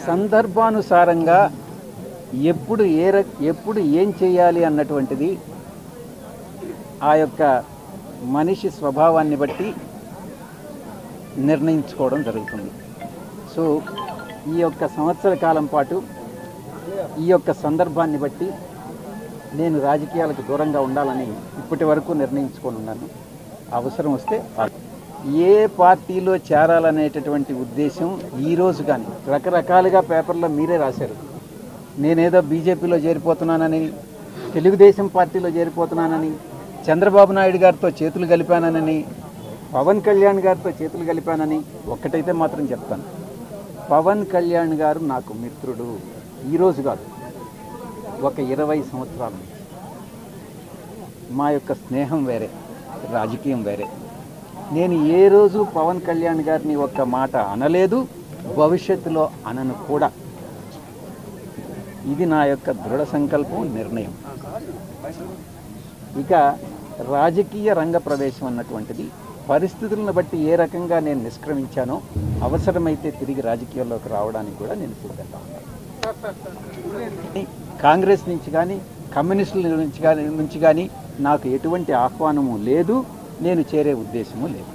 సందర్భానుసారంగా ఎప్పుడు ఏం చేయాలి అన్నటువంటిది ఆ యొక్క మనిషి స్వభావాన్ని బట్టి నిర్ణయించుకోవడం జరుగుతుంది. సో ఈ యొక్క సంవత్సర కాలం పాటు ఈ యొక్క సందర్భాన్ని బట్టి నేను రాజకీయాలకు దూరంగా ఉండాలని ఇప్పటి వరకు నిర్ణయించుకొని ఉన్నాను. అవసరం వస్తే ఏ పార్టీలో చేరాలనేటటువంటి ఉద్దేశం ఈరోజు కానీ రకరకాలుగా పేపర్లో మీరే రాశారు. నేనేదో బీజేపీలో చేరిపోతున్నానని, తెలుగుదేశం పార్టీలో చేరిపోతున్నానని, చంద్రబాబు నాయుడు గారితో చేతులు కలిపానని, పవన్ కళ్యాణ్ గారితో చేతులు కలిపానని. ఒక్కటైతే మాత్రం చెప్తాను, పవన్ కళ్యాణ్ గారు నాకు మిత్రుడు. ఈరోజు కాదు, ఒక 20 సంవత్సరాల నుంచి మా యొక్క స్నేహం వేరే, రాజకీయం వేరే. నేను ఏ రోజు పవన్ కళ్యాణ్ గారిని ఒక్క మాట అనలేదు, భవిష్యత్తులో అనను కూడా. ఇది నా యొక్క దృఢ సంకల్పం, నిర్ణయం. ఇక రాజకీయ రంగ ప్రవేశం అన్నటువంటిది పరిస్థితులను బట్టి ఏ రకంగా నేను నిష్క్రమించానో అవసరమైతే తిరిగి రాజకీయాల్లోకి రావడానికి కూడా నేను సిద్ధంగా ఉన్నాను. కాంగ్రెస్ నుంచి కానీ కమ్యూనిస్టుల నుంచి కానీ నాకు ఎటువంటి ఆహ్వానము లేదు, నేను చేరే ఉద్దేశము లేదు.